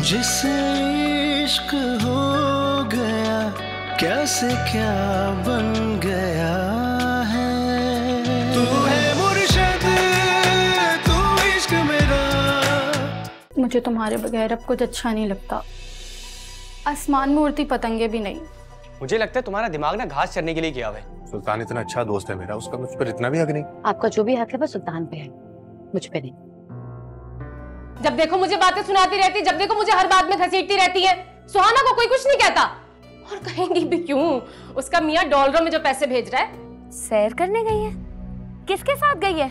जिसे इश्क हो गया कैसे क्या बन गया है। तू है मुर्शिद तू इश्क मेरा। मुझे तुम्हारे बगैर अब कुछ अच्छा नहीं लगता, आसमान में उड़ती पतंगे भी नहीं। मुझे लगता है तुम्हारा दिमाग ना घास चरने के लिए किया हुआ है। सुल्तान इतना अच्छा दोस्त है मेरा, उसका मुझ पर इतना भी हक नहीं। आपका जो भी हक है वो सुल्तान पे है, मुझ पे नहीं। जब देखो मुझे बातें सुनाती रहती, जब देखो मुझे हर बात में घसीटती रहती है। सुहाना को कोई कुछ नहीं कहता, और कहेंगी भी क्यों? उसका मियाँ डॉलरों में जो पैसे भेज रहा है। सैर करने गई है? किसके साथ गई है?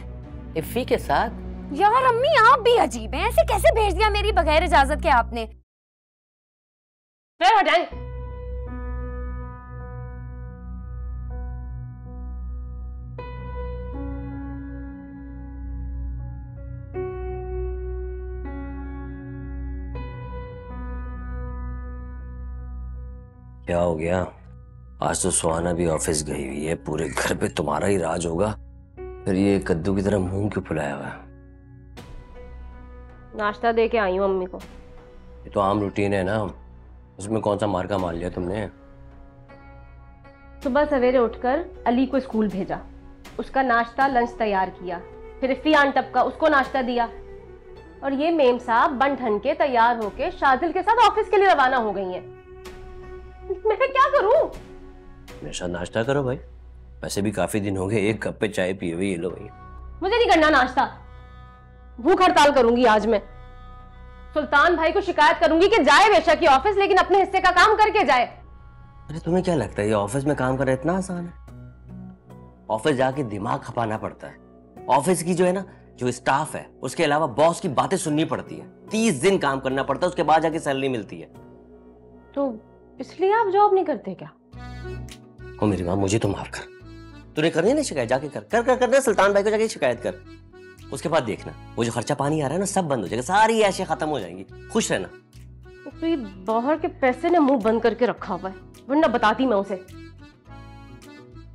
इफ्फी के साथ। यार अम्मी आप भी अजीब हैं, ऐसे कैसे भेज दिया मेरी बगैर इजाजत के आपने? फिर हटाएं। क्या हो गया? आज तो सुहाना भी ऑफिस गई हुई है, पूरे घर पे तुम्हारा ही राज होगा। फिर ये कद्दू की तरह मुंह क्यों फुलाया हुआ है? नाश्ता दे के आई हूँ अम्मी को। ये तो आम रूटीन है ना, उसमें कौन सा मार्का मार लिया तुमने? सुबह सवेरे उठकर अली को स्कूल भेजा, उसका नाश्ता लंच तैयार किया, फिर इफ्फी आंट टपका उसको नाश्ता दिया, और ये मेम साहब बन ठन के तैयार होके शादिल के साथ ऑफिस के लिए रवाना हो गई हैं। मैं क्या करूं? मेरे साथ नाश्ता करो भाई, वैसे भी काफी दिन हो गए एक कप पे चाय पिए हुए। ये लो भाई। मुझे नहीं करना नाश्ता, भूख हड़ताल करूंगी आज मैं। सुल्तान भाई को शिकायत करूंगी कि जाए बेशक ही ऑफिस, लेकिन अपने हिस्से का काम करके जाए। अरे तुम्हें क्या लगता है ये ऑफिस में काम करना इतना आसान है? ऑफिस जाके दिमाग खपाना पड़ता है। ऑफिस की जो है ना, जो स्टाफ है, उसके अलावा बॉस की बातें सुननी पड़ती है। 30 दिन काम करना पड़ता है, उसके बाद जाके सैलरी मिलती है। तो इसलिए आप जॉब नहीं करते क्या? ओ मेरी माँ, मुझे तो माफ कर। तूने करनी नहीं शिकायत, जाके कर सुल्तान भाई को जाके शिकायत कर। उसके बाद देखना वो जो खर्चा पानी आ रहा है ना, सब बंद हो जाएगा, सारी ऐशें खत्म हो जाएंगी। खुश रहना। तो ये बाहर के पैसे ने मुंह बंद करके रखा हुआ है, वरना बताती मैं उसे।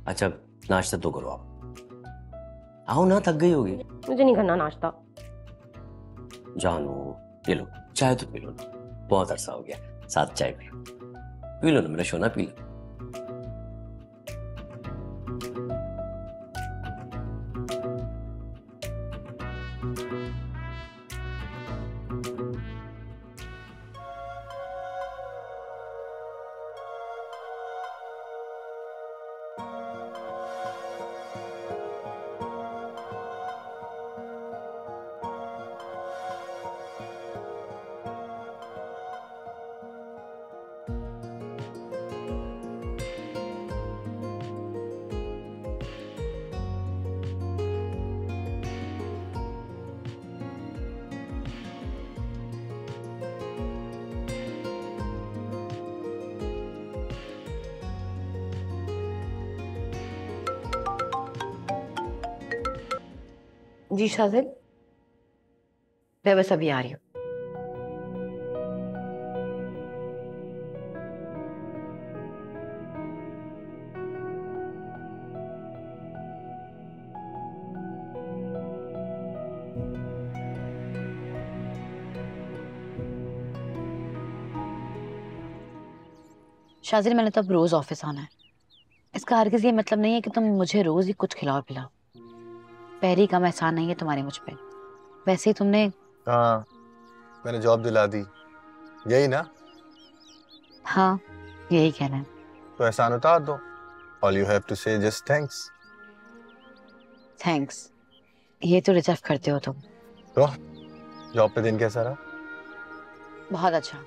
अच्छा नाश्ता तो करो आप। आओ ना, थक गई होगी। मुझे नहीं करना नाश्ता। जानू ये लो चाय तो पी लो ना, बहुत अरसा हो गया साथ चाय पी लो ना मेरा सोना, पी लो। जी शाजिल, मैं बस अभी आ रही हूँ। शाजिल मैंने तो अब रोज ऑफिस आना है। इसका हरगिज़ ये मतलब नहीं है कि तुम मुझे रोज ही कुछ खिलाओ पिलाओ। पहली कम एहसान नहीं है तुम्हारे मुझ पे। वैसे ही तुमने। हाँ मैंने जॉब दिला दी, यही ना? हाँ यही कहना है। तो एहसान उतार दो। All you have to say just thanks. Thanks, ये तो डिजर्व करते हो तुम। तो जॉब पे दिन कैसा रहा? बहुत अच्छा।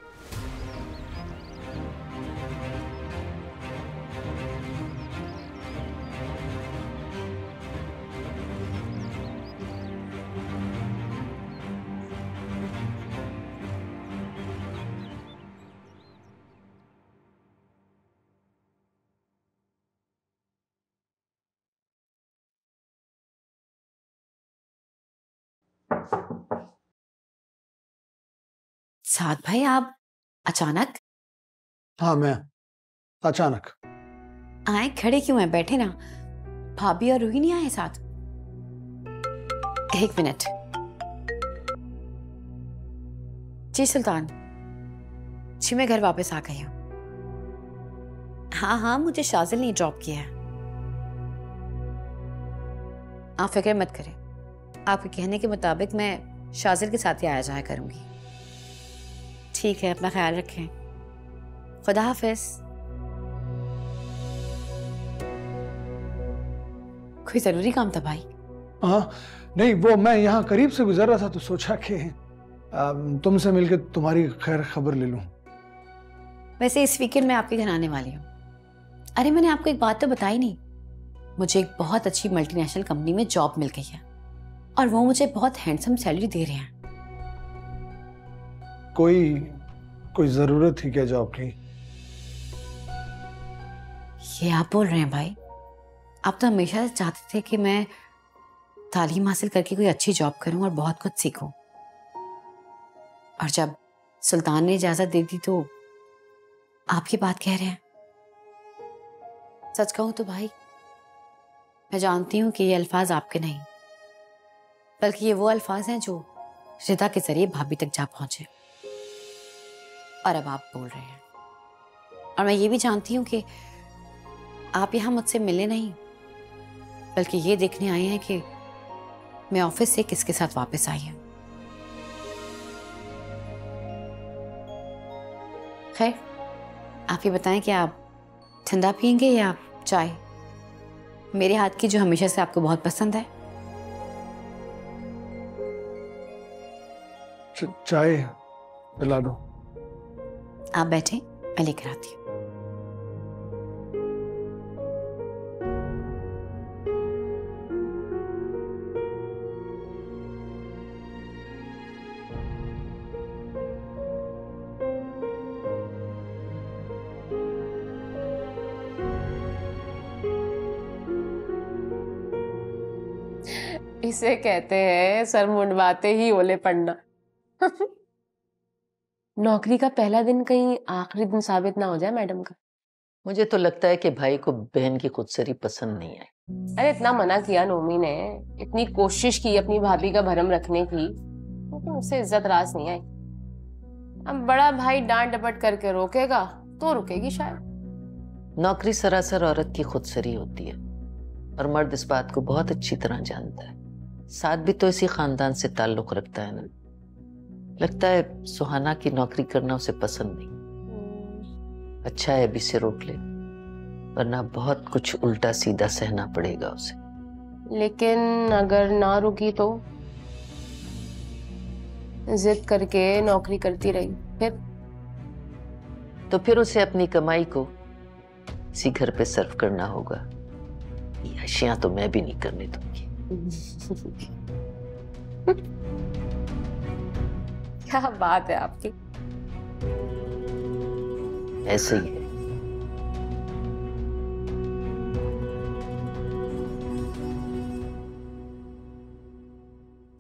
साद भाई आप अचानक? हाँ मैं अचानक। आए खड़े क्यों हैं? बैठे ना, भाभी और रूही नहीं आए साथ? एक मिनट। जी सुल्तान। जी मैं घर वापस आ गई हूँ। हाँ हाँ, मुझे शाजिल ने ड्रॉप किया है। आप फिक्र मत करें, आपके कहने के मुताबिक मैं शाजिल के साथ ही आया जाया करूंगी। ठीक है, अपना ख्याल रखें। खुदा हाफिज। कोई जरूरी काम था भाई? हाँ नहीं, वो मैं यहाँ करीब से गुजर रहा था तो सोचा कि तुमसे मिलकर तुम्हारी खैर खबर ले लूं। वैसे इस वीकेंड मैं आपके घर आने वाली हूँ। अरे मैंने आपको एक बात तो बताई नहीं, मुझे एक बहुत अच्छी मल्टीनेशनल कंपनी में जॉब मिल गई है और वो मुझे बहुत हैंडसम सैलरी दे रहे हैं। कोई जरूरत थी क्या जॉब की? ये आप बोल रहे हैं भाई? आप तो हमेशा से चाहते थे कि मैं तालीम हासिल करके कोई अच्छी जॉब करूं और बहुत कुछ सीखूं, और जब सुल्तान ने इजाजत दे दी तो आप ये बात कह रहे हैं। सच कहूं तो भाई, मैं जानती हूं कि ये अल्फाज आपके नहीं, बल्कि ये वो अल्फाज हैं जो रिदा के जरिए भाभी तक जा पहुंचे, और अब आप बोल रहे हैं। और मैं ये भी जानती हूं कि आप यहाँ मुझसे मिले नहीं, बल्कि ये देखने आए हैं कि मैं ऑफिस से किसके साथ वापस आई हूं। खैर, आप ये बताएं कि आप ठंडा पियेंगे या चाय? मेरे हाथ की जो हमेशा से आपको बहुत पसंद है। चाय पिला दो। आप बैठे, मैं लेकर आती हूँ। इसे कहते हैं सर मुंडवाते ही ओले पड़ना। नौकरी का पहला दिन कहीं आखिरी दिन साबित ना हो जाए मैडम का। मुझे तो लगता है कि भाई को बहन की खुदसरी पसंद नहीं आई। अरे इतना मना किया नोमी ने, इतनी कोशिश की अपनी भाभी का भरम रखने की, लेकिन उससे इज्जत रास नहीं आई। अब बड़ा भाई डांट डपट करके रोकेगा तो रुकेगी शायद। नौकरी सरासर औरत की खुदसरी होती है और मर्द इस बात को बहुत अच्छी तरह जानता है। साथ भी तो इसी खानदान से ताल्लुक रखता है ना। लगता है सुहाना की नौकरी करना उसे पसंद नहीं। अच्छा है अभी से रोक ले, वरना बहुत कुछ उल्टा सीधा सहना पड़ेगा उसे। लेकिन अगर ना रुकी तो जिद करके नौकरी करती रही फिर उसे अपनी कमाई को इसी घर पे सर्व करना होगा। ये अशियां तो मैं भी नहीं करने दूंगी। क्या बात है आपकी। ऐसे ही है।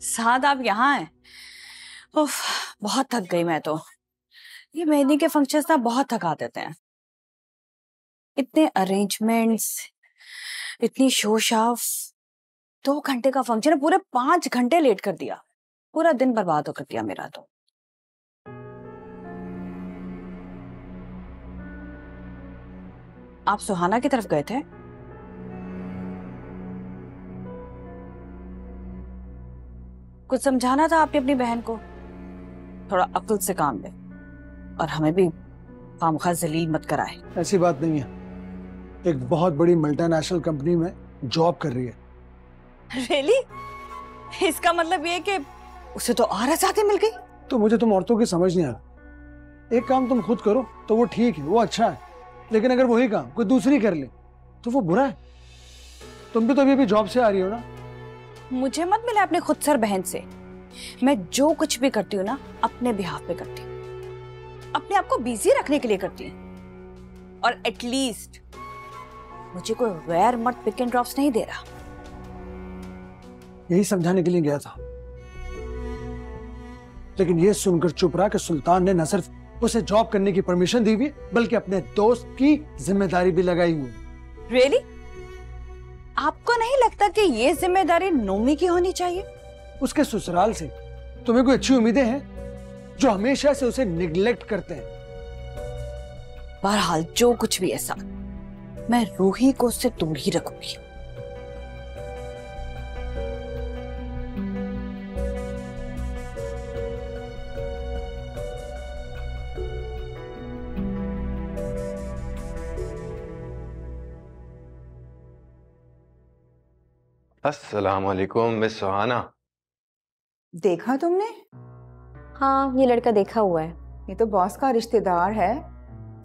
साद आप यहाँ हैं? उफ, बहुत थक गई मैं तो। ये मेहंदी के फंक्शंस ना बहुत थका देते हैं। इतने अरेंजमेंट्स, इतनी शोशाफ। 2 घंटे का फंक्शन है, पूरे 5 घंटे लेट कर दिया। पूरा दिन बर्बाद हो कर दिया मेरा तो। आप सुहाना की तरफ गए थे? कुछ समझाना था आपने अपनी बहन को। थोड़ा अक्ल से काम ले और हमें भी खामखा जलील मत कराए। ऐसी बात नहीं है, एक बहुत बड़ी मल्टीनेशनल कंपनी में जॉब कर रही है। रियली? इसका मतलब ये कि उसे तो और आजादी मिल गई। तो मुझे तुम औरतों की समझ नहीं आ रहा। एक काम तुम खुद करो तो वो ठीक है, वो अच्छा है, लेकिन अगर वही काम कोई दूसरी कर ले तो वो बुरा है। तुम भी तो अभी जॉब से आ रही हो ना। मुझे मत मिला अपने खुद सर बहन से। मैं जो कुछ भी करती हूँ ना अपने बिहाफ पे करती हूँ, अपने आप को बिजी रखने के लिए करती हूँ। और एटलीस्ट मुझे कोई गैर मर्द पिक एंड ड्रॉप्स नहीं दे रहा। यही समझाने के लिए गया था, लेकिन ये सुनकर चुप रहा कि सुल्तान ने न सिर्फ उसे जॉब करने की परमिशन दी हुई बल्कि अपने दोस्त की जिम्मेदारी भी लगाई हुई। रियली? आपको नहीं लगता कि ये जिम्मेदारी नोमी की होनी चाहिए? उसके ससुराल से तुम्हें कोई अच्छी उम्मीदें हैं जो हमेशा से उसे निगलेक्ट करते हैं? बहरहाल जो कुछ भी ऐसा, मैं रूही को उससे दूर ही रखूंगी। अस्सलाम वालेकुम मिस सुहाना। देखा तुमने? हाँ, ये लड़का देखा हुआ है। ये तो बॉस का रिश्तेदार है,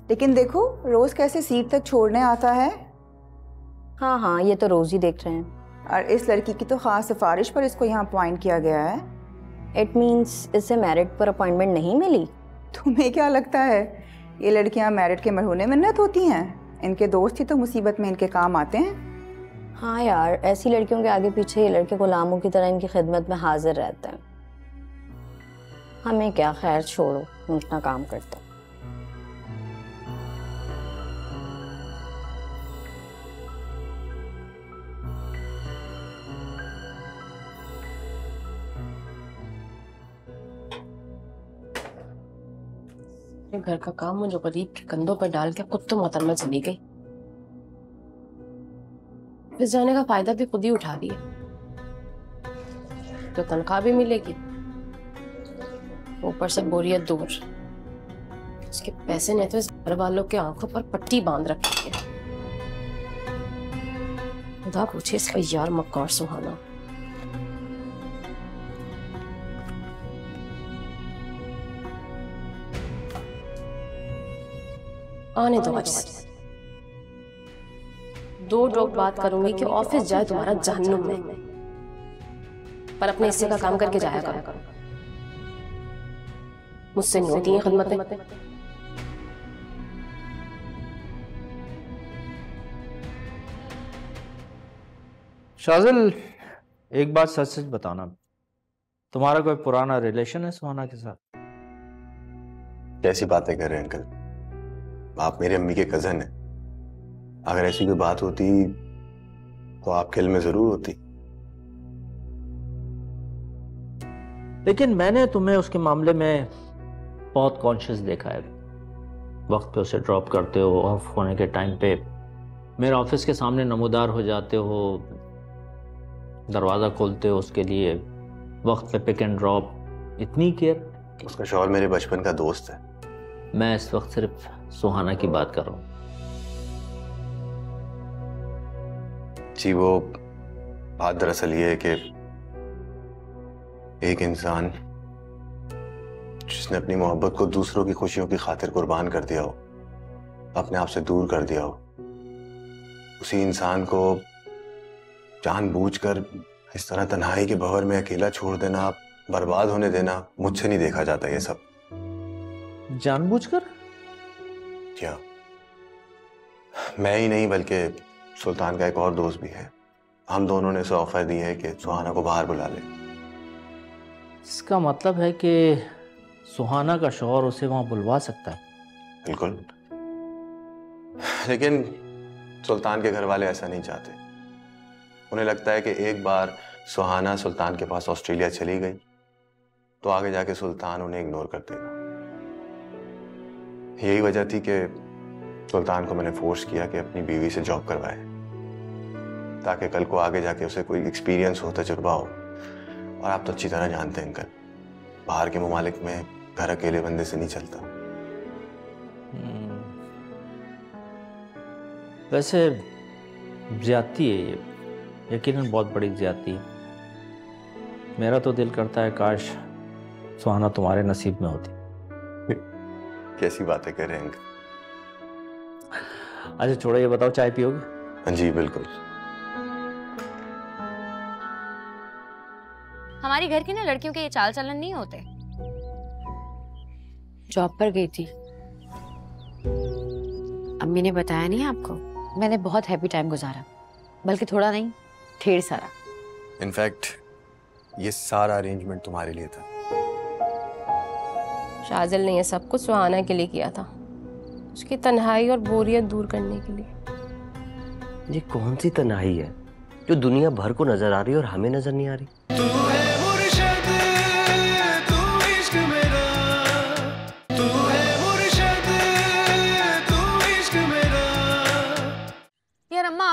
लेकिन देखो रोज कैसे सीट तक छोड़ने आता है। हाँ हाँ, ये तो रोज ही देख रहे हैं। और इस लड़की की तो खास सिफारिश पर इसको यहाँ अपॉइंट किया गया है। इट मीन्स इसे मैरिड पर अपॉइंटमेंट नहीं मिली? तुम्हें क्या लगता है ये लड़कियाँ मैरिड के मरहूने मिन्नत होती हैं? इनके दोस्त ही तो मुसीबत में इनके काम आते हैं। हाँ यार, ऐसी लड़कियों के आगे पीछे ये लड़के गुलामों की तरह इनकी खिदमत में हाजिर रहते हैं। हमें क्या, खैर छोड़ो, हम अपना काम करते हैं। घर का काम मुझे गरीब के कंधों पर डाल के कुत्तों मोहतरमा चली गई। इस जाने का फायदा भी खुद ही उठा रही है। तो तनख्वाह भी मिलेगी, ऊपर से बोरियत दूर। इसके पैसे ने तो इस घर वालों के आंखों पर पट्टी बांध रखी है। खुदा पूछे इसका यार मक्कार सुहाना। आने दो आज। 2 ड्रॉप बात करूंगी कि ऑफिस जाए तुम्हारा जहन्नुम में, पर अपने हिस्से का काम करके जाया करो। मुझसे नहीं होती हैं खिदमतें। शाजिल, एक बात सच सच बताना, तुम्हारा कोई पुराना रिलेशन है सुहाना के साथ? कैसी बातें कर रहे हैं अंकल, आप मेरी अम्मी के कजन हैं। अगर ऐसी कोई बात होती तो आपके दिल में जरूर होती। लेकिन मैंने तुम्हें उसके मामले में बहुत कॉन्शियस देखा है। वक्त पे उसे ड्रॉप करते हो, ऑफ होने के टाइम पे मेरे ऑफिस के सामने नमूदार हो जाते हो, दरवाज़ा खोलते हो उसके लिए, वक्त पे पिक एंड ड्रॉप, इतनी केयर। उसका शौहर मेरे बचपन का दोस्त है। मैं इस वक्त सिर्फ सुहाना की बात कर रहा हूँ। जी, वो बात दरअसल ये है कि एक इंसान जिसने अपनी मोहब्बत को दूसरों की खुशियों की खातिर कुर्बान कर दिया हो, अपने आप से दूर कर दिया हो, उसी इंसान को जानबूझकर इस तरह तन्हाई के भंवर में अकेला छोड़ देना, बर्बाद होने देना, मुझसे नहीं देखा जाता ये सब। जानबूझकर? क्या? मैं ही नहीं बल्कि सुल्तान का एक और दोस्त भी है। हम दोनों ने उसे ऑफर दी है कि सुहाना को बाहर बुला ले। इसका मतलब है कि सुहाना का शौहर उसे वहां बुलवा सकता है? बिल्कुल, लेकिन सुल्तान के घर वाले ऐसा नहीं चाहते। उन्हें लगता है कि एक बार सुहाना सुल्तान के पास ऑस्ट्रेलिया चली गई तो आगे जाके सुल्तान उन्हें इग्नोर कर देगा। यही वजह थी कि सुल्तान को मैंने फोर्स किया कि अपनी बीवी से जॉब करवाए, ताकि कल को आगे जाके उसे कोई एक्सपीरियंस हो, तजुर्बा हो। और आप तो अच्छी तरह जानते हैं अंकल, बाहर के ममालिक में घर अकेले बंदे से नहीं चलता। वैसे ज्यादती है ये, यकीनन बहुत बड़ी ज्यादती है। मेरा तो दिल करता है काश सुहाना तुम्हारे नसीब में होती। कैसी बातें कर रहे हैं अंकल? अच्छा छोड़ो, ये बताओ चाय पियोगे? हाँ जी बिल्कुल। हमारी घर की ना लड़कियों के ये चाल चलन नहीं होते। जॉब पर गई थी। अम्मी ने बताया नहीं आपको? मैंने बहुत हैप्पी टाइम गुजारा, बल्कि थोड़ा नहीं ढेर सारा। इनफैक्ट ये सारा अरेंजमेंट तुम्हारे लिए था। शाजिल ने ये सब कुछ सुहाना के लिए किया था, उसकी तन्हाई और बोरियत दूर करने के लिए। ये कौन सी तन्हाई है जो दुनिया भर को नजर आ रही है और हमें नजर नहीं आ रही?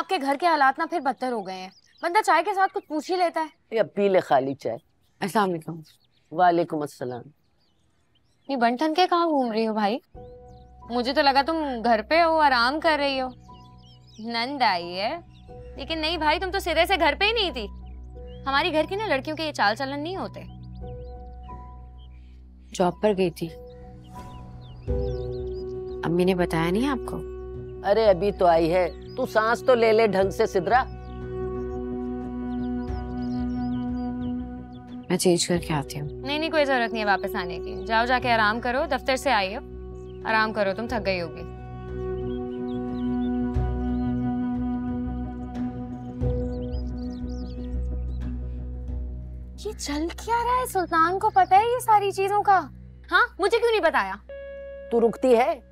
आपके घर के हालात ना फिर बदतर हो गए हैं। बंदा चाय के साथ कुछ पूछ ही लेता है। या पी ले खाली चाय। अस्सलाम वालेकुम। वालेकुम अस्सलाम। ये बन ठन के कहाँ घूम रही हो भाई? मुझे तो लगा तुम घर पे हो, आराम कर रही हो। नंद आई है, लेकिन नहीं भाई, तुम तो सिरे से घर पे ही नहीं थी। हमारी घर की ना लड़कियों के ये चाल चलन नहीं होते। जॉब पर गई थी। अम्मी ने बताया नहीं आपको? अरे अभी तो आई है, तू सांस तो ले ले ढंग से सिद्रा। मैं चेंज करके आती हूँ। नहीं, कोई जरूरत नहीं है वापस आने की। जाओ जाके आराम करो, दफ्तर से आई हो, आराम करो, तुम थक गई होगी। ये चल क्या रहा है? सुल्तान को पता है ये सारी चीजों का? हाँ, मुझे क्यों नहीं बताया? तू रुकती है?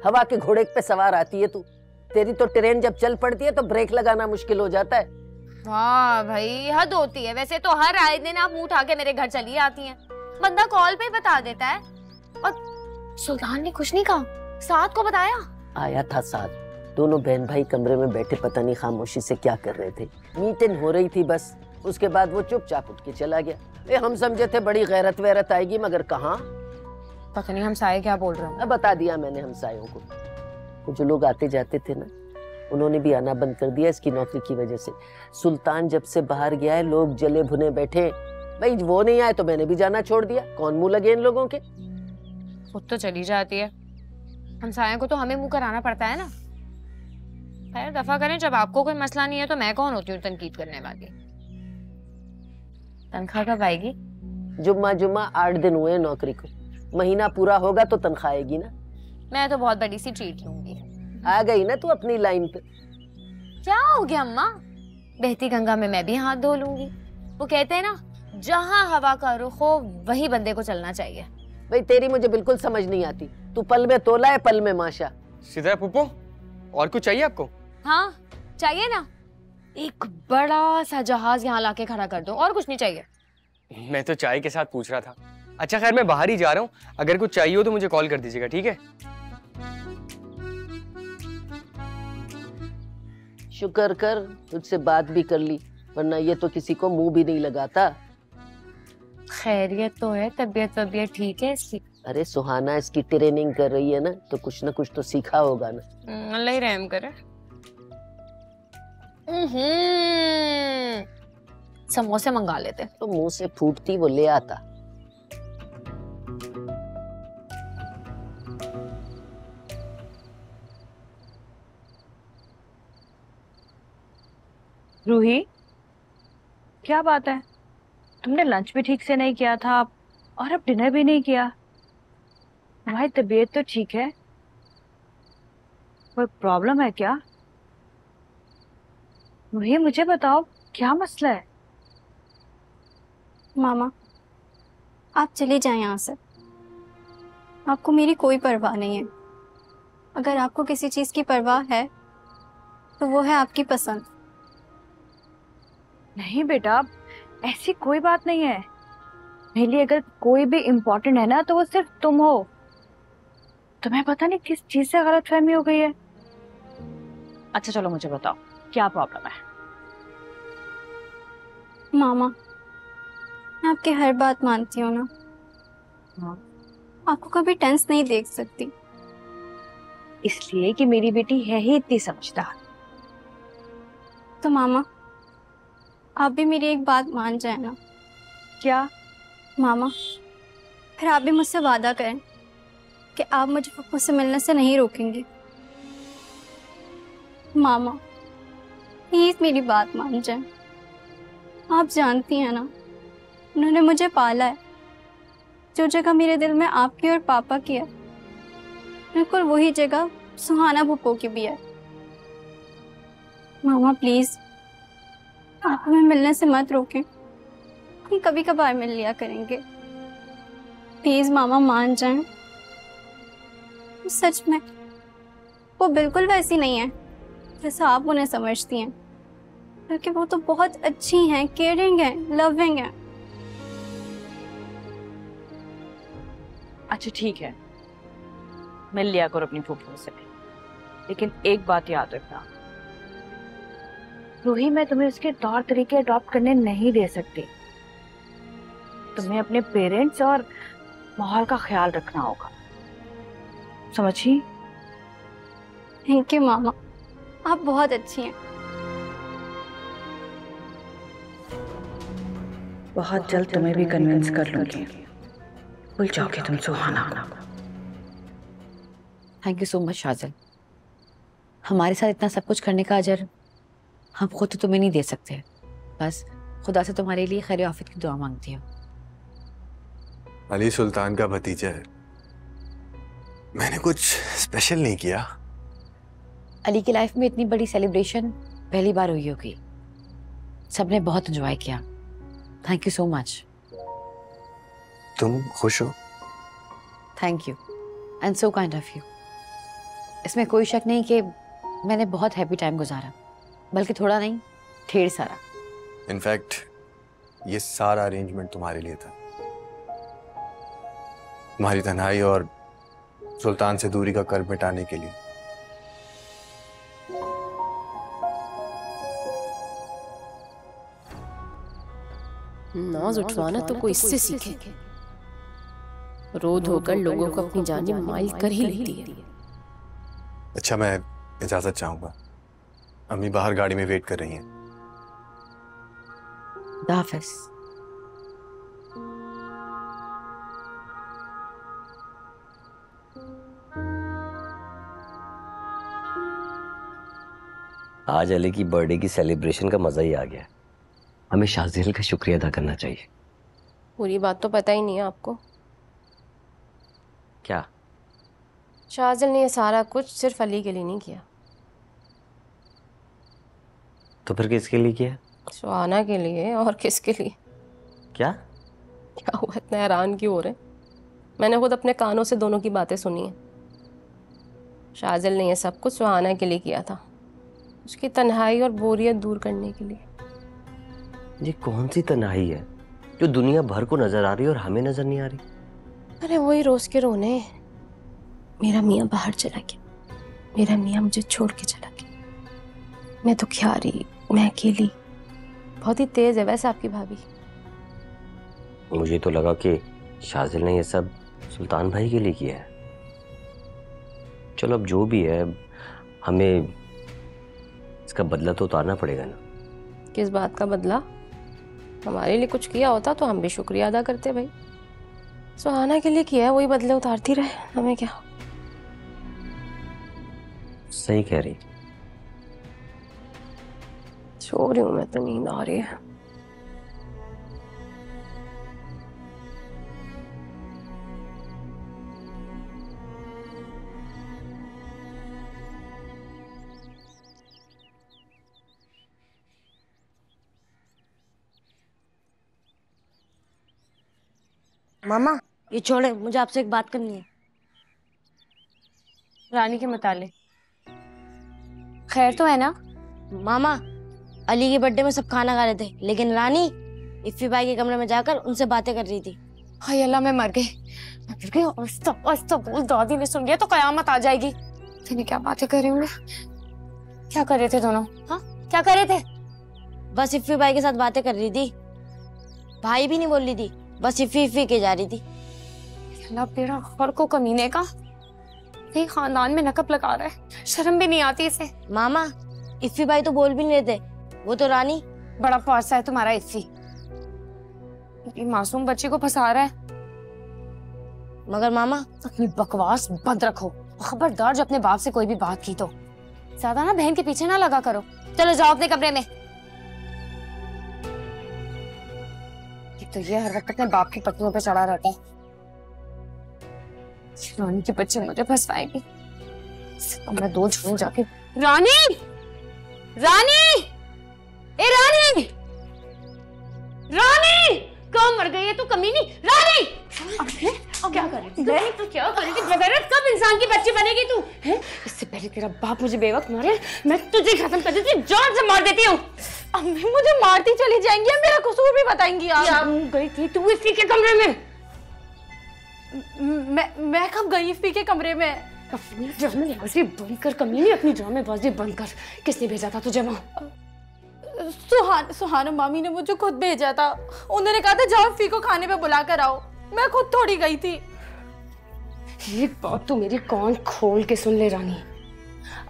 हवा के घोड़े पे सवार आती है तू। तेरी तो ट्रेन जब चल पड़ती है तो ब्रेक लगाना मुश्किल हो जाता है। वाह भाई, हद होती है। वैसे तो हर आए दिन आप मुंह उठा के मेरे घर चली आती हैं। बंदा कॉल पे ही बता देता है। और सुल्तान ने कुछ नहीं कहा, साथ को बताया? आया था साथ। दोनों बहन भाई कमरे में बैठे पता नहीं खामोशी से क्या कर रहे थे। मीटिंग हो रही थी बस। उसके बाद वो चुपचाप उठ के चला गया। हम समझे थे बड़ी गैरत वैरत आएगी, मगर कहाँ। पता नहीं हमसाये क्या बोल रहे हैं। बता दिया मैंने हमसायों को। वो जो लोग आते जाते थे ना, उन्होंने भी आना बंद कर दिया इसकी नौकरी की वजह से। सुल्तान जब से बाहर गया है लोग जले भुने बैठे। भाई वो नहीं आए तो मैंने भी जाना छोड़ दिया। कौन मुंह लगे इन लोगों के। खुद तो चली जाती है, हमसायों को तो हमें मुंह कराना पड़ता है ना। खैर दफा करें, जब आपको कोई मसला नहीं है तो मैं कौन होती हूँ तनकीद करने वाली। तनख्वाह कब आएगी? जुम्मा 8 दिन हुए नौकरी को। महीना पूरा होगा तो तनख्वाह आएगी ना। मैं तो बहुत बड़ी सी ट्रीट लूंगी। आ गई ना तू अपनी लाइन पे। क्या हो गया अम्मा? बहती गंगा में मैं भी हाथ धो लूंगी। वो कहते हैं ना, जहाँ हवा का रुख हो वही बंदे को चलना चाहिए। भाई तेरी मुझे बिल्कुल समझ नहीं आती। तू पल में तोला है, पल में माशा। सिद्रा पुप्पो, और कुछ चाहिए आपको? हाँ चाहिए ना, एक बड़ा सा जहाज यहाँ लाके खड़ा कर दो, और कुछ नहीं चाहिए। मैं तो चाय के साथ पूछ रहा था। अच्छा खैर, मैं बाहर ही जा रहा हूँ, अगर कुछ चाहिए हो तो मुझे कॉल कर दीजिएगा, ठीक है? शुक्र कर तुझसे बात भी कर ली, वरना ये तो किसी को मुंह भी नहीं लगाता। खैरियत तो है, तबीयत ठीक है इसकी? अरे सुहाना इसकी ट्रेनिंग कर रही है ना, तो कुछ ना कुछ तो सीखा होगा ना। अल्लाह ही रहम करे। समोसे मंगा लेते। तो मुंह से फूटती वो ले आता। रूही, क्या बात है? तुमने लंच भी ठीक से नहीं किया था और अब डिनर भी नहीं किया। तुम्हारी तबीयत तो ठीक है, कोई प्रॉब्लम है क्या? रूही मुझे बताओ, क्या मसला है? मामा, आप चले जाएं यहाँ से। आपको मेरी कोई परवाह नहीं है। अगर आपको किसी चीज की परवाह है तो वो है आपकी पसंद। नहीं बेटा, ऐसी कोई बात नहीं है। मेरे लिए अगर कोई भी इम्पोर्टेंट है ना तो वो सिर्फ तुम हो। तुम्हें पता नहीं किस चीज से गलतफहमी हो गई है। अच्छा चलो मुझे बताओ, क्या प्रॉब्लम है? मामा, मैं आपकी हर बात मानती हूँ ना। हाँ। आपको कभी टेंस नहीं देख सकती, इसलिए कि मेरी बेटी है ही इतनी समझदार। तो मामा, आप भी मेरी एक बात मान जाए ना। क्या? मामा, फिर आप भी मुझसे वादा करें कि आप मुझे पप्पू से मिलने से नहीं रोकेंगे। मामा प्लीज मेरी बात मान जाए। आप जानती हैं ना, उन्होंने मुझे पाला है। जो जगह मेरे दिल में आपकी और पापा की है, बिल्कुल वही जगह सुहाना भुप्पो की भी है। मामा प्लीज, आप हमें मिलने से मत रोकें। हम कभी कभार मिल लिया करेंगे। प्लीज मामा मान जाएं। सच में वो बिल्कुल वैसी नहीं है जैसा आप उन्हें समझती हैं, क्योंकि वो तो बहुत अच्छी हैं, केयरिंग हैं, लविंग हैं। अच्छा ठीक है, मिल लिया करो अपनी फूफू से, लेकिन एक बात याद रखना, रूही, मैं तुम्हें उसके तौर तरीके अडॉप्ट करने नहीं दे सकती। तुम्हें अपने पेरेंट्स और माहौल का ख्याल रखना होगा, समझी? थैंक यू मामा, आप बहुत अच्छी हैं। बहुत जल्द तुम्हें भी कन्विंस कर लूंगी, भूल जाओगे तुम Suhana. Thank you so much Shajil. हमारे साथ इतना सब कुछ करने का अजर हम खुद तो तुम्हें नहीं दे सकते। बस खुदा से तुम्हारे लिए खैर आफियत की दुआ मांगती हूँ। अली सुल्तान का भतीजा है, मैंने कुछ स्पेशल नहीं किया। अली की लाइफ में इतनी बड़ी सेलिब्रेशन पहली बार हुई होगी, सबने बहुत एंजॉय किया। Thank you so much. तुम खुश हो? Thank you and so kind of you. इसमें कोई शक नहीं कि मैंने बहुत हैप्पी टाइम गुजारा, बल्कि थोड़ा नहीं ढेर सारा। इनफैक्ट ये सारा अरेंजमेंट तुम्हारे लिए था, तुम्हारी तन्हाई और सुल्तान से दूरी का कर्ब मिटाने के लिए। नाज उठवाना तो कोई इससे सीखे, रो धोकर लोगों को अपनी जान माइल कर ही लेती है। अच्छा, मैं इजाजत चाहूंगा, अम्मी बाहर गाड़ी में वेट कर रही हैं। हाफिज। आज अली की बर्थडे की सेलिब्रेशन का मजा ही आ गया। हमें शाजिल का शुक्रिया अदा करना चाहिए। पूरी बात तो पता ही नहीं है आपको। क्या? शाजिल ने ये सारा कुछ सिर्फ अली के लिए नहीं किया। तो फिर किसके लिए किया? सुहाना के लिए। और किसके लिए? क्या हुआ, इतना हैरान क्यों हो रहे? मैंने खुद अपने कानों से दोनों की बातें सुनी है। शाजिल ने ये सब कुछ सुहाना के लिए किया था, उसकी तन्हाई और बोरियत दूर करने के लिए। ये कौन सी तन्हाई है जो दुनिया भर को नजर आ रही है और हमें नजर नहीं आ रही? अरे वही रोज के रोने, मेरा मियाँ बाहर चला गया, मेरा मियाँ मुझे छोड़ के चला गया, मैं दुखियारी, मैं अकेली। बहुत ही तेज है वैसे आपकी भाभी। मुझे तो लगा कि शाजिल ने ये सब सुल्तान भाई के लिए किया है। चलो अब जो भी है, हमें इसका बदला तो उतारना पड़ेगा ना। किस बात का बदला? हमारे लिए कुछ किया होता तो हम भी शुक्रिया अदा करते भाई। सुहाना के लिए किया है, वही बदले उतारती रहे, हमें क्या। सही कह रही। सो रही हूँ मैं तो, नींद आ रही है। मामा ये छोड़े, मुझे आपसे एक बात करनी है। रानी के मुतालिक। खैर तो है ना? मामा अली के बर्थडे में सब खाना खा रहे थे, लेकिन रानी इफ्फी भाई के कमरे में जाकर उनसे बातें कर रही थी। हाय अल्लाह, मैं मर गई। दादी ने सुन लिया तो कयामत आ जाएगी। तेरी क्या बातें कर रही हूँ? क्या कर रहे थे दोनों? हाँ क्या कर रहे थे? बस इफ्फी भाई के साथ बातें कर रही थी, भाई भी नहीं बोल रही थी, बस इफ्फी इफ्फी के जा रही थी। अल्लाह तेरा खर को कमीने का, ये खानदान में नकब लगा रहा है, शर्म भी नहीं आती इसे। मामा इफ्फी भाई तो बोल भी नहीं रहे थे, वो तो रानी। बड़ा फारसा है तुम्हारा इफ्फी, ये मासूम बच्ची को फंसा रहा है। मगर मामा अपनी बकवास बंद रखो, खबरदार जब अपने बाप से कोई भी बात की तो ज्यादा ना बहन के पीछे ना लगा करो। चलो जाओ अपने कमरे में। तो ये हर वक्त अपने बाप की पत्नियों पे चढ़ा रहता है। रानी के बच्चे मुझे फंसाएंगे, मैं दो झूठ जाके। रानी, रानी, ए रानी, रानी, कहाँ मर गई है तू कमीनी? रानी, क्या कर रही थी? तू क्या कर रही थी? बगैरत कब इंसान की बच्ची बनेगी तू? हैं? इससे पहले तेरा बाप मुझे बेवक्त मारे, मैं तुझे खत्म कर देती, जान से मार देती हूँ। अम्मी मुझे मारती चली जाएंगी, मेरा कसूर भी बताएंगी आप। क्या गई थी तू इफ्फी के कमरे में? मैं कब गई इफ्फी के कमरे में? ड्रामेबाजी बंद कर कमीनी, अपनी ड्रामेबाजी बंद कर। किसने भेजा था तुझे वहाँ? सुहाना मामी ने मुझे खुद भेजा था। उन्होंने कहा था जाओ इफ़ी को खाने पे बुला कर आओ। मैं खुद थोड़ी गई थी। एक बात तो मेरी कान खोल के सुन ले रानी,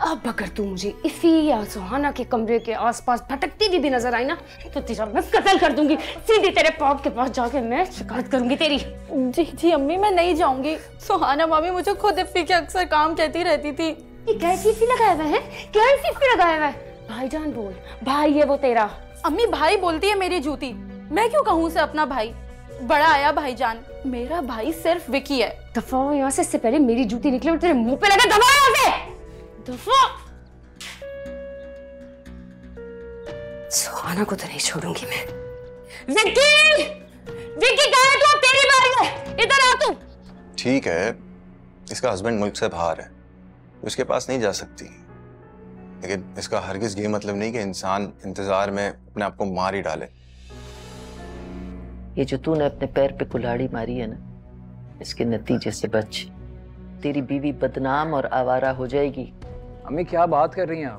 अब अगर तू मुझे इफ़ी या सुहाना के कमरे के आसपास भटकती हुई भी नजर आई ना तो तेरा मैं कत्ल कर दूंगी। सीधे तेरे पाप के पास जाके मैं शिकायत करूंगी तेरी। जी जी अम्मी मैं नहीं जाऊंगी। सुहाना मामी मुझे खुद इफ़ी के अक्सर काम कहती रहती थी। ये कैसी इफ़ी लगाया हुआ है? कैसी इफ़ी लगाया हुआ है? भाईजान बोल, भाई है वो तेरा। अम्मी भाई बोलती है मेरी जूती, मैं क्यों कहूँ उसे अपना भाई? बड़ा आया भाईजान, मेरा भाई सिर्फ विकी है। दफा हो यहाँ से, इससे पहले मेरी जूती निकले और तेरे मुंह पे लगे। दफा यहाँ से, दफा। सुहाना को तो नहीं छोड़ूंगी मैं। विक्की, विक्की कहाँ है तू? तेरी बारी है, इधर आ तू। ठीक है, इसका हस्बैंड मुल्क से बाहर है, उसके पास नहीं जा सकती, लेकिन इसका हरगिज ये मतलब नहीं कि इंसान इंतजार में अपने आप को मार ही डाले। ये जो तूने अपने पैर पे कुल्हाड़ी मारी है ना, इसके नतीजे से बच, तेरी बीवी बदनाम और आवारा हो जाएगी। अम्मी क्या बात कर रही हैं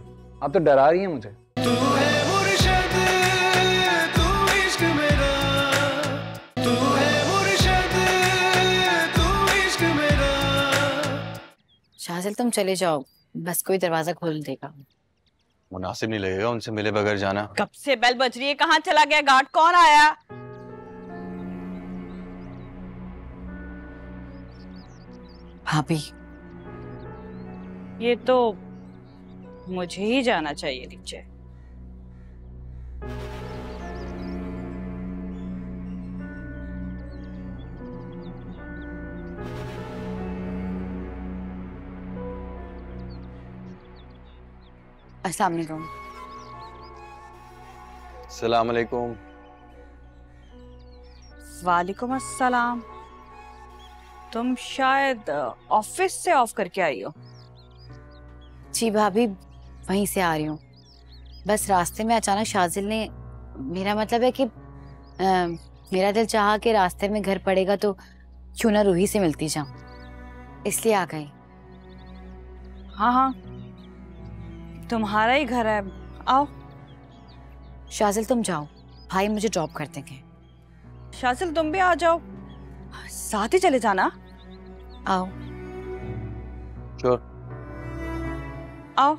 आप तो डरा रही हैं मुझे। तू है मुर्शद, तू इश्क मेरा, तू है मुर्शद, तू इश्क मेरा। शाजिल तुम चले जाओ, बस कोई दरवाजा खोल देगा। मुनासिब नहीं लगेगा उनसे मिले बगैर जाना। कब से बेल बज रही है, कहाँ चला गया गार्ड? कौन आया? भाभी, ये तो मुझे ही जाना चाहिए नीचे। अस्सलाम वालेकुम। अस्सलाम वालेकुम। वालेकुम अस्सलाम। तुम शायद ऑफिस से ऑफ करके आई हो। जी भाभी, वहीं से आ रही हूँ। बस रास्ते में अचानक शाजिल ने, मेरा मतलब है कि मेरा दिल चाहा कि रास्ते में घर पड़ेगा तो क्यों ना रूही से मिलती जाऊं, इसलिए आ गई। हाँ हाँ, तुम्हारा ही घर है, आओ। शाजिल तुम जाओ, भाई मुझे ड्रॉप कर देंगे। शाजिल तुम भी आ जाओ, साथ ही चले जाना। आओ। श्योर। आओ।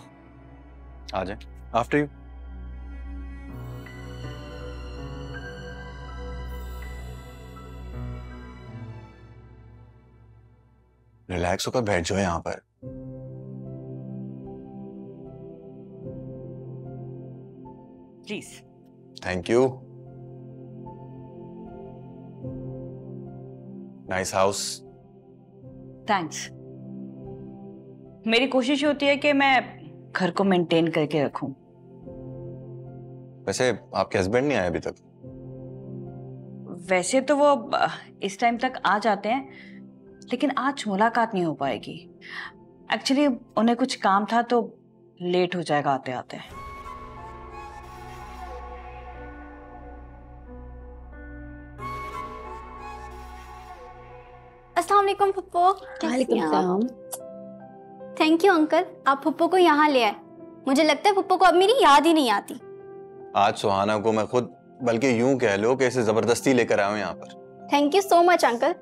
आ जाए, आफ्टर यू। रिलैक्स होकर बैठ जाओ यहाँ पर। Please. Thank you. Nice house. Thanks. मेरी कोशिश होती है कि मैं घर को मेंटेन करके रखूं। वैसे आपके हस्बैंड नहीं आए अभी तक? वैसे तो वो इस टाइम तक आ जाते हैं, लेकिन आज मुलाकात नहीं हो पाएगी। एक्चुअली उन्हें कुछ काम था तो लेट हो जाएगा आते आते। अस्सलाम वालेकुम पप्पू। वालेकुम सलाम। थैंक यू अंकल, आप पप्पू को यहाँ ले आए। मुझे लगता है पप्पू को अब मेरी याद ही नहीं आती। आज सुहाना को मैं खुद, बल्कि यूं कह लो कि इसे जबरदस्ती लेकर आया हूं यहाँ पर। Thank you so much uncle.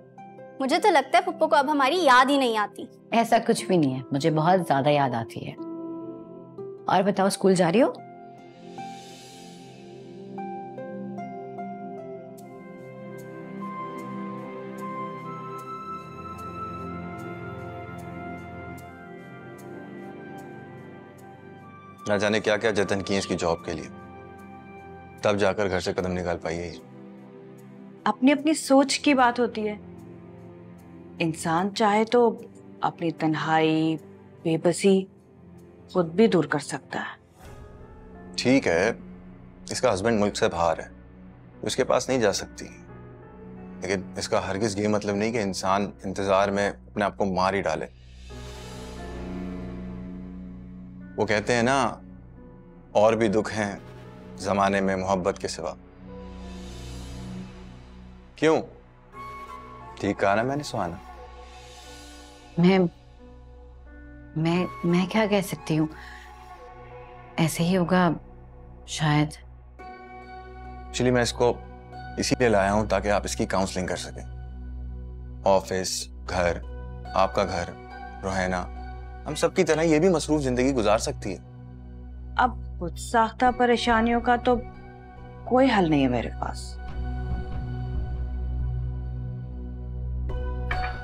मुझे तो लगता है पप्पू को अब हमारी याद ही नहीं आती। ऐसा कुछ भी नहीं है, मुझे बहुत ज्यादा याद आती है। और बताओ, स्कूल जा रही हो? ना जाने क्या क्या जतन किए इसकी जॉब के लिए, तब जाकर घर से कदम निकाल पाई है। अपनी अपनी सोच की बात होती है। इंसान चाहे तो अपनी तन्हाई, बेबसी खुद भी दूर कर सकता है। ठीक है, इसका हस्बैंड मुल्क से बाहर है, उसके पास नहीं जा सकती, लेकिन इसका हरगिज ये मतलब नहीं कि इंसान इंतजार में अपने आप को मार ही डाले। वो कहते हैं ना, और भी दुख हैं जमाने में मोहब्बत के सिवा। क्यों? ठीक कहा ना मैंने सुहाना? मैं क्या कह सकती हूँ, ऐसे ही होगा शायद। एक्चुअली मैं इसको इसीलिए लाया हूं ताकि आप इसकी काउंसलिंग कर सकें। ऑफिस, घर, आपका घर, रोहैना, हम सब की तरह ये भी मसरूफ जिंदगी गुजार सकती है। अब खुद साख्ता परेशानियों का तो कोई हल नहीं है मेरे पास।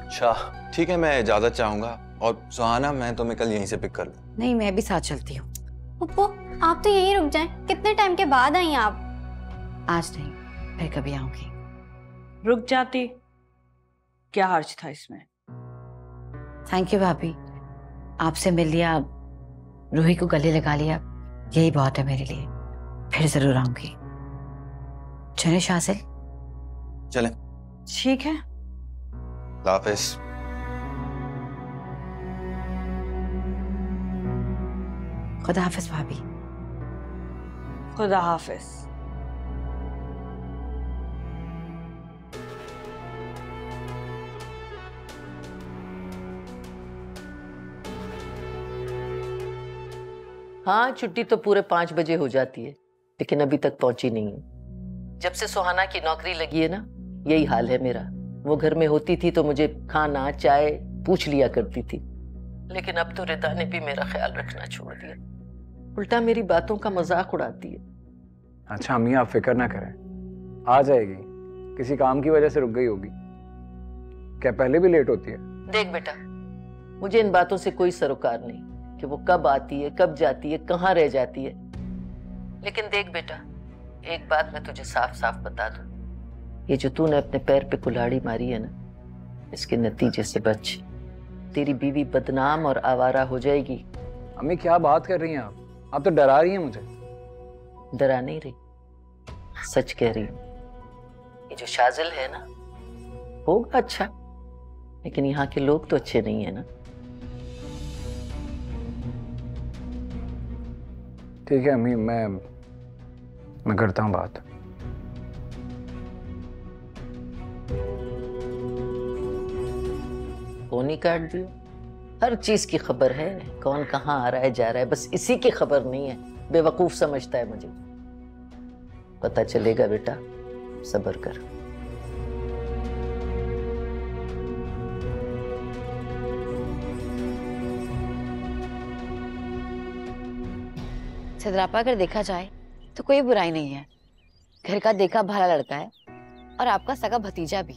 अच्छा ठीक है, मैं इजाजत चाहूंगा। और सुहाना, मैं तुम्हें कल यहीं से पिक कर लूं। नहीं, मैं भी साथ चलती हूँ। पप्पू आप तो यहीं रुक जाएं। कितने टाइम के बाद आई आप? आज नहीं, फिर कभी आऊंगी। रुक जाती, क्या हर्ज था इसमें? थैंक यू भाभी, आपसे मिल लिया, रूही को गले लगा लिया, यही बहुत है मेरे लिए। फिर जरूर आऊंगी। चले शाजिल? चलें। ठीक है। हाफिज। खुदा हाफिज भाभी। खुदा हाफिज। हाँ, छुट्टी तो पूरे 5 बजे हो जाती है, लेकिन अभी तक पहुंची नहीं है। जब से सुहाना की नौकरी लगी है ना, यही हाल है मेरा। वो घर में होती थी तो मुझे खाना चाय पूछ लिया करती थी, लेकिन अब तो रिदा ने भी मेरा ख्याल रखना छोड़ दिया, उल्टा मेरी बातों का मजाक उड़ाती है। अच्छा अम्मी, आप फिक्र ना करें, आ जाएगी। किसी काम की वजह से रुक गई होगी। क्या पहले भी लेट होती है? देख बेटा, मुझे इन बातों से कोई सरोकार नहीं कि वो कब आती है, कब जाती है, कहाँ रह जाती है। लेकिन देख बेटा, एक बात मैं तुझे साफ साफ बता दूं, ये जो तूने अपने पैर पे कुल्हाड़ी मारी है ना, इसके नतीजे से बच। तेरी बीवी बदनाम और आवारा हो जाएगी। अम्मी क्या बात कर रही हैं आप तो डरा रही हैं मुझे। डरा नहीं रही, सच कह रही हूँ। ये जो शाजिल है ना, होगा अच्छा, लेकिन यहाँ के लोग तो अच्छे नहीं है ना। ठीक है अम्मी, मैं करता हूँ बात। फोन ही काट दियो। हर चीज की खबर है, कौन कहाँ आ रहा है जा रहा है, बस इसी की खबर नहीं है। बेवकूफ समझता है मुझे। पता चलेगा बेटा, सब्र कर। सिद्रापा अगर देखा जाए तो कोई बुराई नहीं है। घर का देखा भाला लड़का है और आपका सगा भतीजा भी।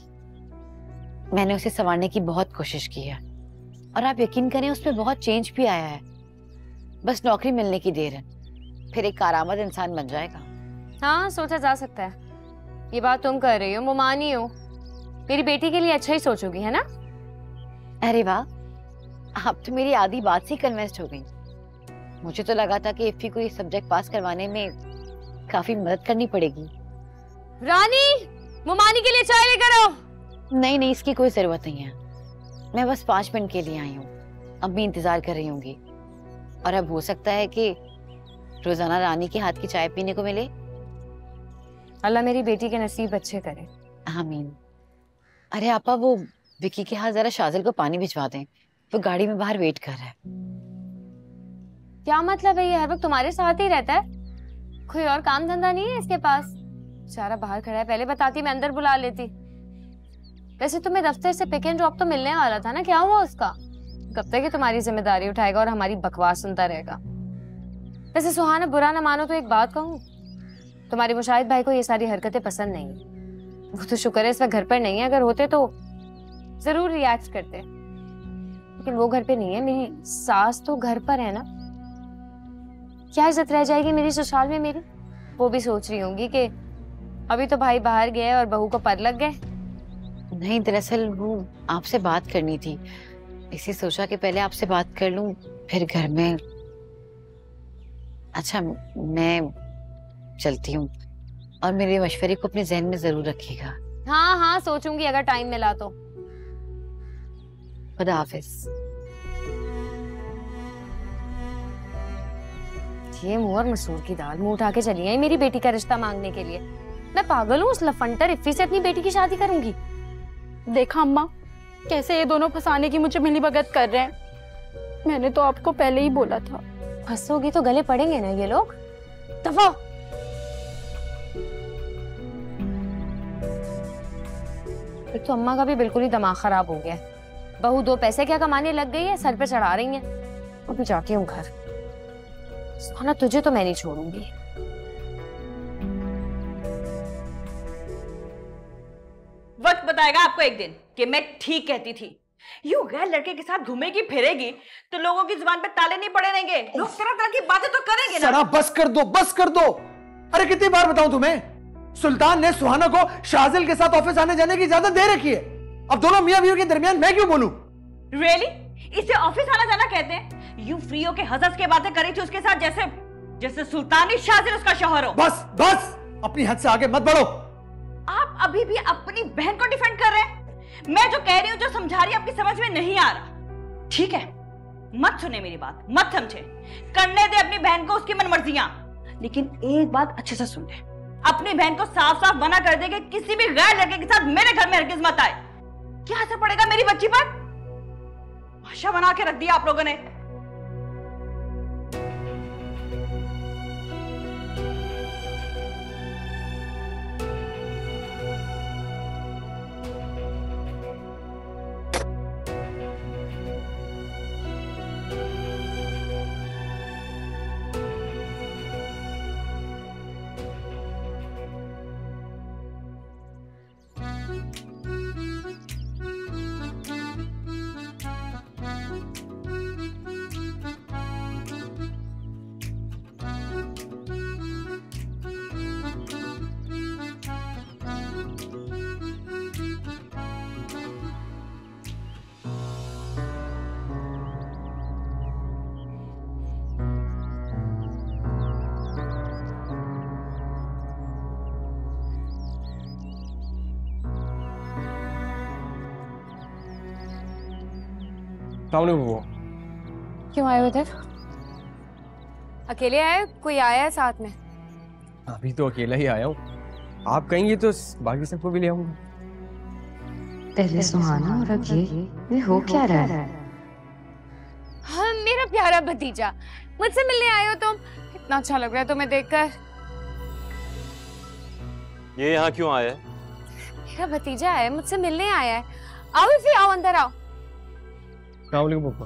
मैंने उसे संवारने की बहुत कोशिश की है और आप यकीन करें उसमें बहुत चेंज भी आया है। बस नौकरी मिलने की देर है, फिर एक कारामद इंसान बन जाएगा। हाँ, सोचा जा सकता है। ये बात तुम कर रही हो, मुमानी हो, मेरी बेटी के लिए अच्छा ही सोचोगी, है ना? अरे वाह, आप तो मेरी आधी बात से कन्विंस्ड हो गई। मुझे तो लगा था कि इफ्फी को ये सब्जेक्ट पास करवाने में काफी मदद करनी पड़ेगी। रानी, मुमानी के लिए चाय लेकर आओ। नहीं नहीं, इसकी कोई जरूरत नहीं है। मैं बस 5 मिनट के लिए आई हूँ, अम्मी इंतजार कर रही होंगी। और अब हो सकता है कि रोजाना रानी के हाथ की चाय पीने को मिले। अल्लाह मेरी बेटी के नसीब अच्छे करे। आमीन। अरे आपा, वो विकी के हाथ जरा शाजिल को पानी भिजवा दें, वो गाड़ी में बाहर वेट कर रहा है। क्या मतलब है, ये हर वक्त तुम्हारे साथ ही रहता है? कोई और काम धंधा नहीं है इसके पास? बेचारा बाहर खड़ा है, पहले बताती मैं अंदर बुला लेती। वैसे तुम्हें दफ्तर से पिक एंड ड्रॉप तो मिलने वाला था ना, क्या हुआ उसका? कब तक ये तुम्हारी जिम्मेदारी उठाएगा और हमारी बकवास सुनता रहेगा? वैसे सुहाना, बुरा ना मानो तो एक बात कहूँ, तुम्हारे मुशाहिद भाई को ये सारी हरकतें पसंद नहीं है। वो तो शुक्र है इस वक्त घर पर नहीं है, अगर होते तो जरूर रिएक्ट करते, लेकिन वो घर पे नहीं है। मेरी सास तो घर पर है ना, क्या इज्जत रह जाएगी मेरी ससुराल में मेरी? वो भी सोच रही होंगी कि अभी तो भाई बाहर गए और बहू को पर लग गए। नहीं, दरअसल वो आपसे बात करनी थी, इसी सोचा कि पहले आपसे बात कर लूं, फिर घर में। अच्छा, मैं चलती हूँ और मेरे मशवरे को अपने जहन में जरूर रखिएगा। हाँ हाँ, सोचूंगी अगर टाइम मिला तो। खुदा हाफिज। ये मुंह और मसूर की दाल मुंह उठा के चली आई मेरी बेटी का रिश्ता मांगने के लिए। मैं पागल हूँ, उस लफंटर इफ्फी से अपनी बेटी की शादी करूंगी? देखा अम्मा, कैसे ये दोनों फंसाने की मुझे मिलीभगत कर रहे हैं। मैंने तो आपको पहले ही बोला था। फंसोगी तो गले पड़ेंगे ना ये लोग। दफा। एक तो अम्मा का भी बिल्कुल ही दिमाग खराब हो गया है। बहू 2 पैसे क्या कमाने लग गई है, सर पे चढ़ा रही है। अभी जाती हूँ घर। सुहाना तुझे तो मैं नहीं छोड़ूंगी। वक्त बताएगा आपको एक दिन कि मैं ठीक कहती थी। यूं गैर लड़के के साथ घूमेगी फिरेगी तो लोगों की जुबान पे ताले नहीं पड़े रहेंगे, लोग तरह तरह की बातें तो करेंगे ना। सना बस कर दो, बस कर दो। अरे कितनी बार बताऊं तुम्हें, सुल्तान ने सुहाना को शाजिल के साथ ऑफिस आने जाने की इजाजत दे रखी है। अब दोनों मियां बीवी के दरमियान मैं क्यों बोलूं? रियली? इसे ऑफिस आना जाना कहते हैं? यूं फ्री हो के हंस के बातें करी थी उसके साथ जैसे जैसे सुल्तान ही शाजिल उसका शौहर हो। बस बस, अपनी हद से आगे मत बढ़ो। आप अभी भी अपनी बहन को डिफेंड कर रहे हैं। मैं जो कह रही हूँ, जो समझा रही हूँ, आपकी समझ में नहीं आ रहा। ठीक है, मत सुने मेरी बात, मत समझे, करने दे अपनी बहन को उसकी मनमर्जियां। लेकिन एक बात अच्छे से सुन ले, अपनी बहन को साफ साफ मना कर दे कि किसी भी गैर लड़के के साथ मेरे घर में हरगिज मत आए। क्या असर पड़ेगा मेरी बच्ची पर? भाषा बना के रख दिया आप लोगों ने। वो क्यों आए हो इधर? अकेले आए? कोई आया है साथ में? अभी तो अकेला ही आया हूँ, आप कहेंगे तो बाकी सबको भी ले आऊंगा। पहले सुहाना और अब ये हो क्या रहा है? हाँ, मेरा प्यारा भतीजा, मुझसे मिलने आए हो तुम? इतना अच्छा लग रहा है तुम्हें देखकर। ये यहाँ क्यों आया है? मेरा भतीजा है, मुझसे मिलने आया है। आओ इसे, आओ अंदर आओ। पापा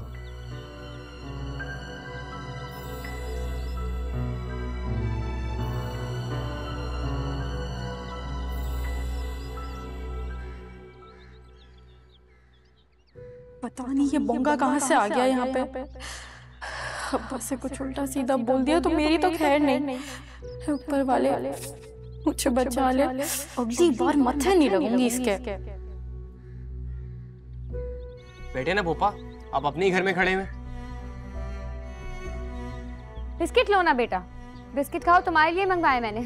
पता नहीं ये बोंगा कहाँ से आ गया यहाँ पे। अब्बा से कुछ उल्टा सीधा बोल दिया तो मेरी तो खैर नहीं। ऊपर वाले मुझे बचा ले, अगली बार मत्थे नहीं लगूंगी इसके। बैठे ना भोपा, आप अपने ही घर में खड़े हुए। बिस्किट लो ना बेटा, बिस्किट खाओ, तुम्हारे लिए मंगवाए मैंने।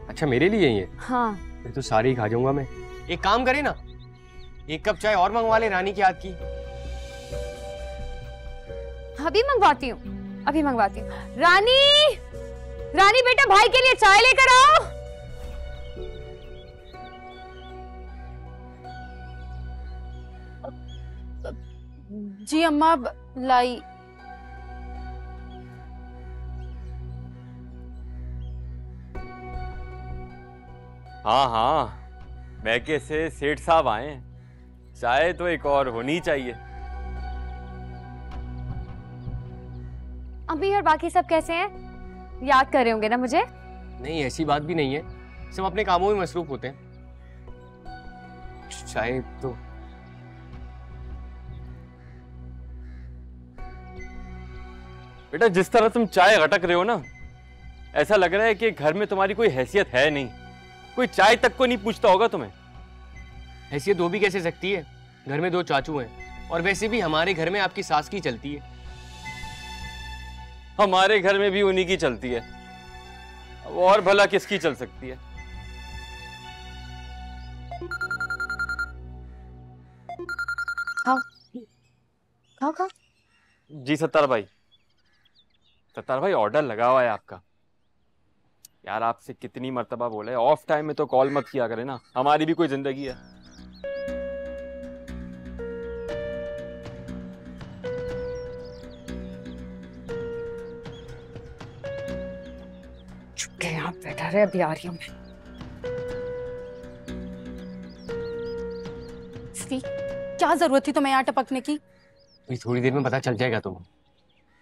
अच्छा, मेरे लिए ही है? हाँ। मैं तो सारी खा जाऊंगा मैं। एक काम करे ना, 1 कप चाय और मंगवा ले रानी के हाथ की। अभी मंगवाती हूँ, अभी मंगवाती हूँ। रानी, रानी बेटा भाई के लिए चाय लेकर आओ। जी अम्मा, लाई। हाँ हाँ, मैके से सेठ साहब आए हैं, चाय तो एक और होनी चाहिए। अभी और बाकी सब कैसे हैं? याद कर रहे होंगे ना मुझे? नहीं, ऐसी बात भी नहीं है, सब अपने कामों में मसरूफ होते हैं। चाय तो बेटा, जिस तरह तुम चाय गटक रहे हो ना, ऐसा लग रहा है कि घर में तुम्हारी कोई हैसियत है नहीं, कोई चाय तक को नहीं पूछता होगा तुम्हें। हैसियत हो भी कैसे सकती है, घर में 2 चाचू हैं, और वैसे भी हमारे घर में आपकी सास की चलती है। हमारे घर में भी उन्हीं की चलती है, और भला किसकी चल सकती है। खाओ खाओ। जी सत्तार भाई, सत्तार भाई ऑर्डर लगा हुआ है आपका। यार आपसे कितनी मर्तबा बोला है, ऑफ टाइम में तो कॉल मत किया करे ना, हमारी भी कोई जिंदगी है। चुप के यहाँ बैठा रहे, अभी आ रही हूँ मैं। इफ़ी, क्या जरूरत थी तुम्हें यहाँ टपकने की? अभी थोड़ी देर में पता चल जाएगा तुम्हें।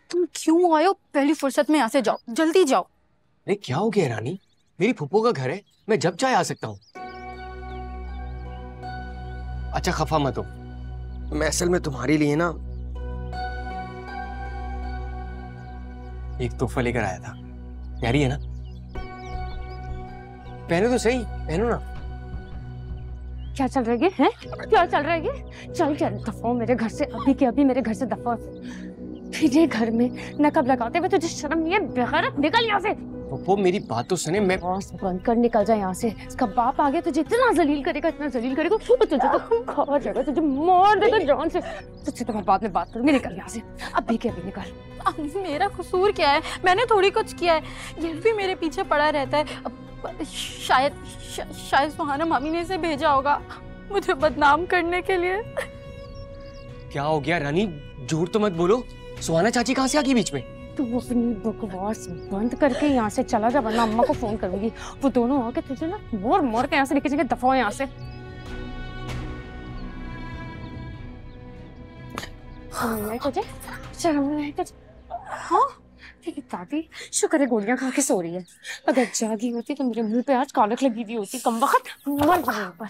तुम क्यों आए हो? पहली फुर्सत में यहाँ से जाओ, जल्दी जाओ। अरे क्या हो गया रानी, मेरी फूफो का घर है, मैं जब चाहे आ सकता हूँ। अच्छा खफा मत हो, मैं असल में तुम्हारे लिए ना एक तोहफा लेकर आया था। प्यारी है ना? पहनो तो सही, पहनो ना। क्या चल रहा है? क्या चल रहा है? चल चल दफा मेरे घर से, अभी के अभी मेरे घर से दफा। फिर ये घर में नकब लगाते हुए तुझे शर्म नहीं है? बेगैरत, निकल यहाँ से। वो मेरी बात तो सुने, मैं बंद कर, निकल जा यहाँ से। इसका बाप आ गया तुझे इतना जलील करेगा, इतना जलील करेगा, तुझे तो खा जाएगा, तुझे मार देगा जान से। तुझसे तो मैं बाद में बात करूंगी, निकल यहाँ से, अभी के अभी निकल। मेरा कसूर क्या है? मैंने थोड़ी कुछ किया है, ये भी मेरे पीछे पड़ा रहता है। शायद सुहाना मामी ने इसे भेजा होगा मुझे बदनाम करने के लिए। क्या हो गया रानी, झूठ तो मत बोलो। सुहाना चाची कहाँ से आ गई बीच में? तू अपनी बकवास बंद करके यहाँ से चला जा, वरना अम्मा को फोन करूंगी। वो दोनों आके तुझे ना मोर के यहाँ से लेके जाएंगे। दफा हो यहाँ से। तुझे शर्म नहीं तुझे? हाँ दादी, शुक्र है गोलियां खा के सो रही है। अगर जागी होती तो मेरे मुंह पे आज कालक लगी हुई होती। कम वक्त मर जाए ऊपर।